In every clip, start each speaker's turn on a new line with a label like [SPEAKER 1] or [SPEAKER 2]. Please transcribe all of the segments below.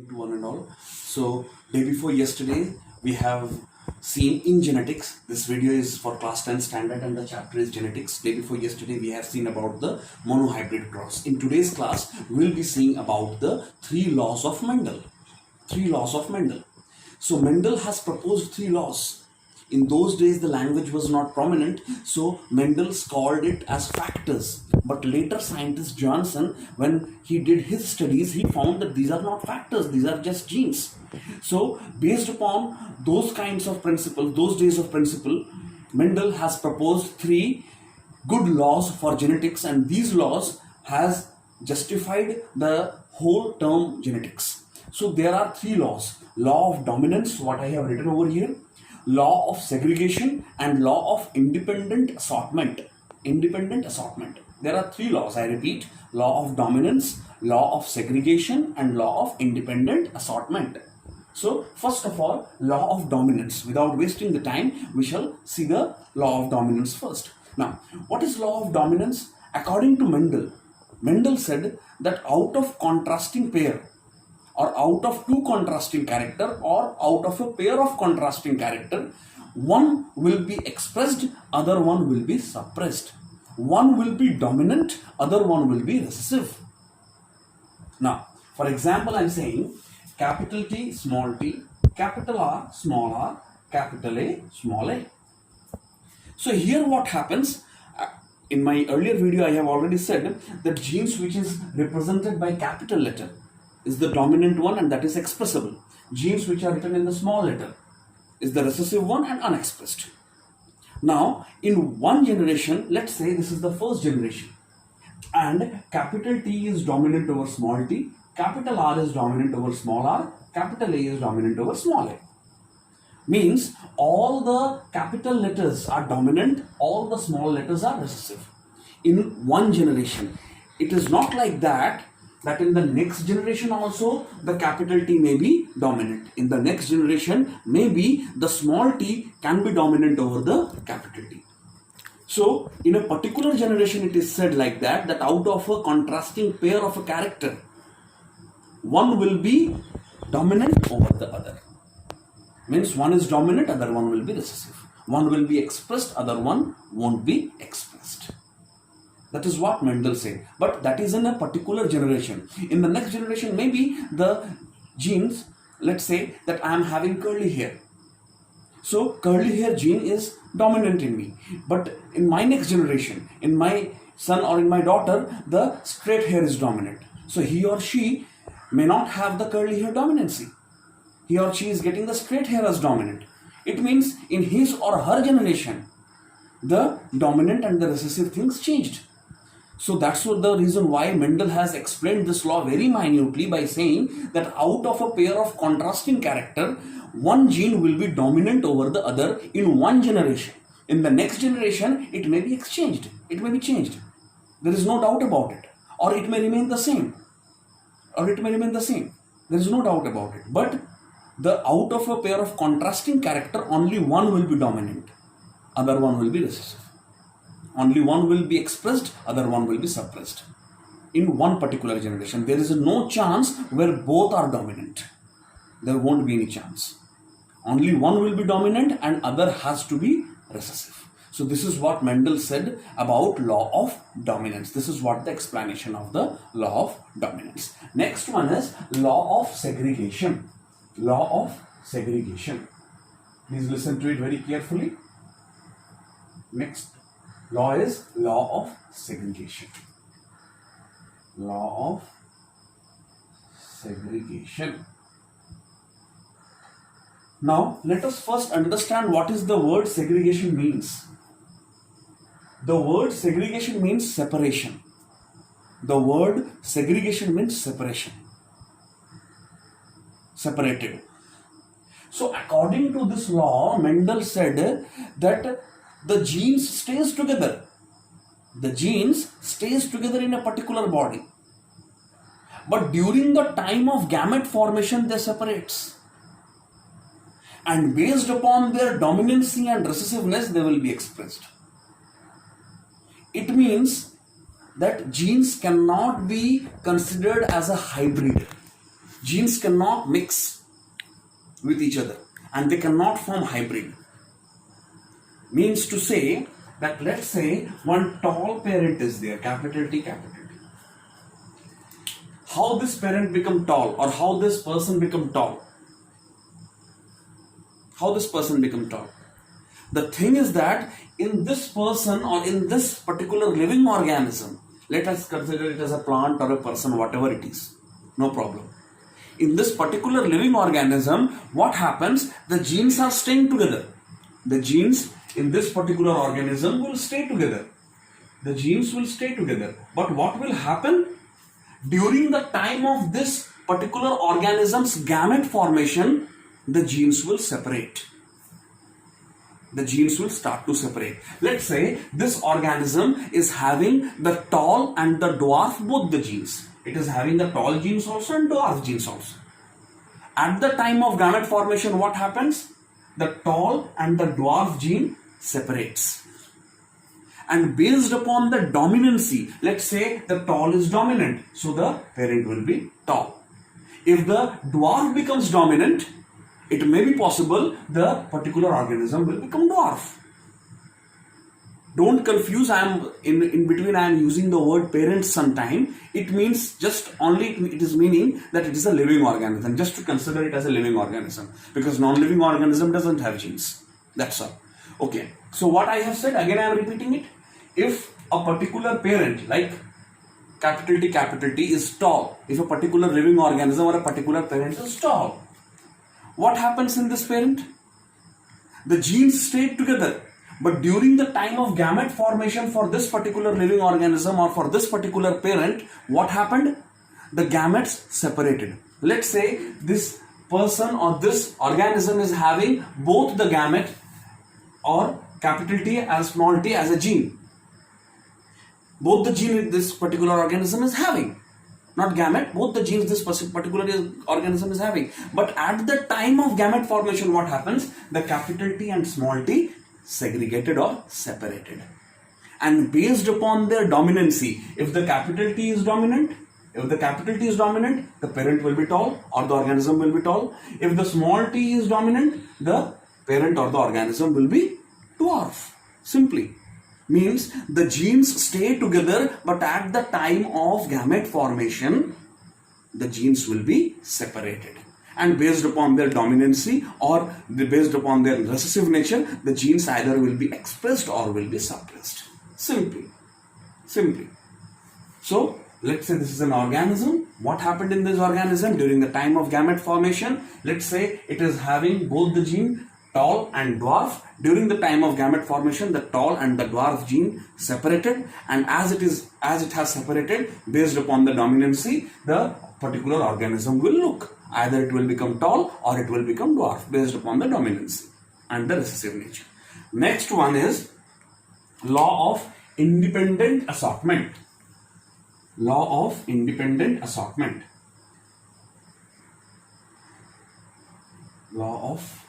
[SPEAKER 1] To one and all. So, day before yesterday, we have seen in genetics. This video is for class 10 standard and the chapter is genetics. Day before yesterday, we have seen about the monohybrid cross. In today's class, we will be seeing about the three laws of Mendel. Three laws of Mendel. So, Mendel has proposed three laws. In those days, the language was not prominent, so Mendel called it as factors. But later, scientist Johnson, when he did his studies, he found that these are not factors, these are just genes. So, based upon those kinds of principles, those days of principle, Mendel has proposed three good laws for genetics, and these laws has justified the whole term genetics. So, there are three laws. Law of dominance, what I have written over here, law of segregation, and law of independent assortment. Independent assortment. There are three laws, I repeat: law of dominance, law of segregation, and law of independent assortment. So, first of all, law of dominance. Without wasting the time, we shall see the law of dominance first. Now, what is law of dominance? According to Mendel, Mendel said that out of contrasting pair, or out of two contrasting character, or out of a pair of contrasting character, one will be expressed, other one will be suppressed. One will be dominant, other one will be recessive. Now, for example, I am saying capital T, small t, capital R, capital A, small a. So here what happens, in my earlier video I have already said that genes which is represented by capital letter is the dominant one and that is expressible. Genes which are written in the small letter is the recessive one and unexpressed. Now, in one generation, let's say this is the first generation, and capital T is dominant over small t, capital R is dominant over small r, capital A is dominant over small a. Means all the capital letters are dominant, all the small letters are recessive. In one generation, it is not like that in the next generation also the capital T may be dominant. In the next generation, maybe the small t can be dominant over the capital T. So, in a particular generation, it is said like that out of a contrasting pair of a character, one will be dominant over the other. Means one is dominant, other one will be recessive. One will be expressed, other one won't be expressed. That is what Mendel said. But that is in a particular generation. In the next generation, maybe the genes, let's say that I am having curly hair. So, curly hair gene is dominant in me. But in my next generation, in my son or in my daughter, the straight hair is dominant. So, he or she may not have the curly hair dominancy. He or she is getting the straight hair as dominant. It means in his or her generation, the dominant and the recessive things changed. So that's what the reason why Mendel has explained this law very minutely by saying that out of a pair of contrasting character, one gene will be dominant over the other in one generation. In the next generation, it may be exchanged. It may be changed. There is no doubt about it. Or it may remain the same. There is no doubt about it. But out of a pair of contrasting character, only one will be dominant. Other one will be recessive. Only one will be expressed, other one will be suppressed. In one particular generation, there is no chance where both are dominant. There won't be any chance. Only one will be dominant and other has to be recessive. So this is what Mendel said about law of dominance. This is what the explanation of the law of dominance. Next one is law of segregation. Law of segregation. Please listen to it very carefully. Next law is law of segregation. Law of segregation. Now, let us first understand what is the word segregation means. The word segregation means separation. The word segregation means separation. Separated. So, according to this law, Mendel said that the genes stays together. The genes stays together in a particular body. But during the time of gamete formation, they separates. And based upon their dominancy and recessiveness, they will be expressed. It means that genes cannot be considered as a hybrid. Genes cannot mix with each other and they cannot form hybrid. Means to say that, let's say one tall parent is there, capital T, capital T. How this parent become tall, or how this person become tall? How this person become tall? The thing is that in this person or in this particular living organism, let us consider it as a plant or a person, whatever it is, no problem. In this particular living organism, what happens? The genes are staying together. The genes in this particular organism will stay together. The genes will stay together. But what will happen? During the time of this particular organism's gamete formation, the genes will separate. The genes will start to separate. Let's say this organism is having the tall and the dwarf, both the genes. It is having the tall genes also and dwarf genes also. At the time of gamete formation, what happens? The tall and the dwarf gene separates. And based upon the dominancy, let's say the tall is dominant, so the parent will be tall. If the dwarf becomes dominant, it may be possible the particular organism will become dwarf. Don't confuse, I am in between, I am using the word parent sometime. It means just only, it is meaning that it is a living organism, just to consider it as a living organism, because non-living organism doesn't have genes. That's all. Okay, so what I have said, again I am repeating it. If a particular parent like capital T is tall, if a particular living organism or a particular parent is tall, what happens in this parent? The genes stay together, but during the time of gamete formation for this particular living organism or for this particular parent, what happened? The gametes separated. Let's say this person or this organism is having both the gamete or capital T as small t as a gene. Both the gene this particular organism is having. Not gamete, both the genes this particular organism is having. But at the time of gamete formation, what happens? The capital T and small t segregated or separated. And based upon their dominancy, if the capital T is dominant, the parent will be tall or the organism will be tall. If the small t is dominant, the parent or the organism will be dwarf. Simply. Means the genes stay together, but at the time of gamete formation, the genes will be separated. And based upon their dominancy or based upon their recessive nature, the genes either will be expressed or will be suppressed. Simply. So, let's say this is an organism. What happened in this organism during the time of gamete formation? Let's say it is having both the gene tall and dwarf. During the time of gamete formation, the tall and the dwarf gene separated, and as it has separated, based upon the dominancy, the particular organism will look. Either it will become tall or it will become dwarf based upon the dominancy and the recessive nature. Next one is law of independent assortment. Law of independent assortment. Law of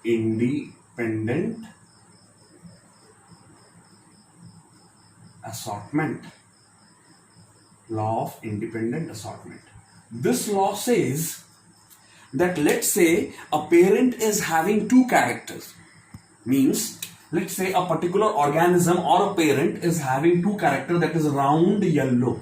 [SPEAKER 1] independent assortment. Law of independent assortment. This law says that, let's say a parent is having two characters. Means, let's say a particular organism or a parent is having two characters, that is round yellow.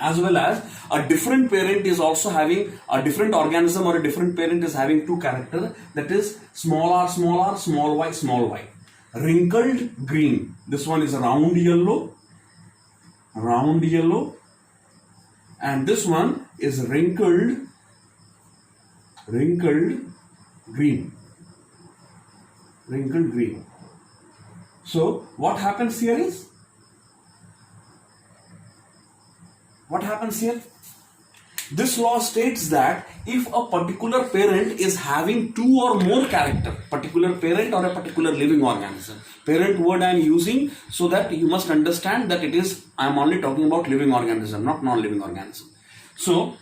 [SPEAKER 1] As well as a different parent is also having a different organism or a different parent is having two characters, that is small r, small y, small y. Wrinkled green. This one is round yellow, and this one is wrinkled green. So what happens here is, this law states that if a particular parent is having two or more characters, particular parent or a particular living organism. Parent word I am using so that you must understand that I am only talking about living organism, not non-living organism. So,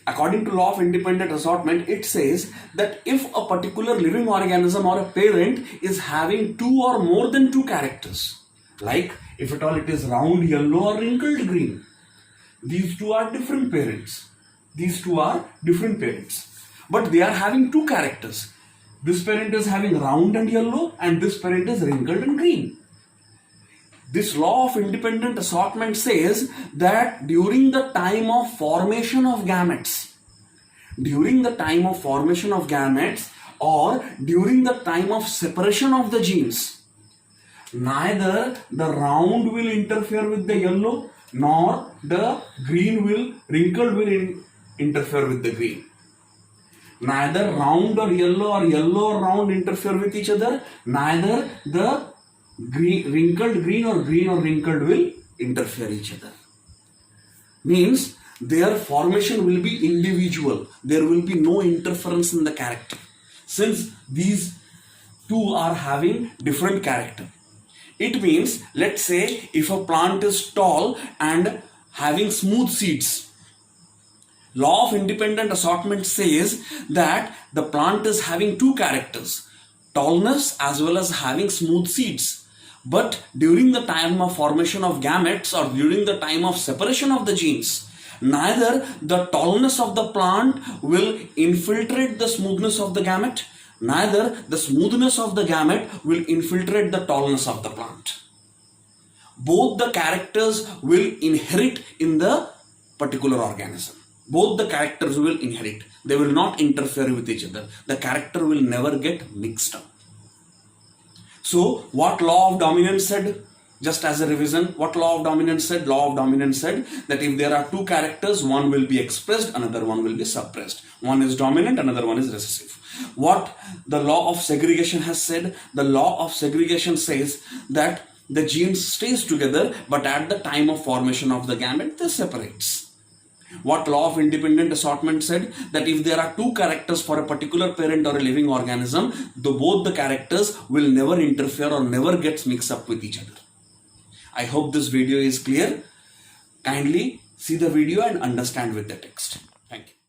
[SPEAKER 1] according to law of independent assortment, it says that if a particular living organism or a parent is having two or more than two characters, like if at all it is round yellow or wrinkled green, These two are different parents. But they are having two characters. This parent is having round and yellow, and this parent is wrinkled and green. This law of independent assortment says that during the time of formation of gametes, or during the time of separation of the genes, neither the round will interfere with the yellow, nor the wrinkled will interfere with the green. Neither round or yellow or round interfere with each other. Neither the wrinkled green or wrinkled will interfere each other. Means their formation will be individual. There will be no interference in the character. Since these two are having different character. It means, let's say, if a plant is tall and having smooth seeds, law of independent assortment says that the plant is having two characters, tallness as well as having smooth seeds. But during the time of formation of gametes or during the time of separation of the genes, neither the tallness of the plant will infiltrate the smoothness of the gamete, neither the smoothness of the gamete will infiltrate the tallness of the plant. Both the characters will inherit in the particular organism. Both the characters will inherit. They will not interfere with each other. The character will never get mixed up. So, what law of dominance said? Just as a revision, what law of dominance said? Law of dominance said that if there are two characters, one will be expressed, another one will be suppressed. One is dominant, another one is recessive. What the law of segregation has said? The law of segregation says that the genes stays together, but at the time of formation of the gamete, they separates. What law of independent assortment said? That if there are two characters for a particular parent or a living organism, both the characters will never interfere or never gets mixed up with each other. I hope this video is clear. Kindly see the video and understand with the text. Thank you.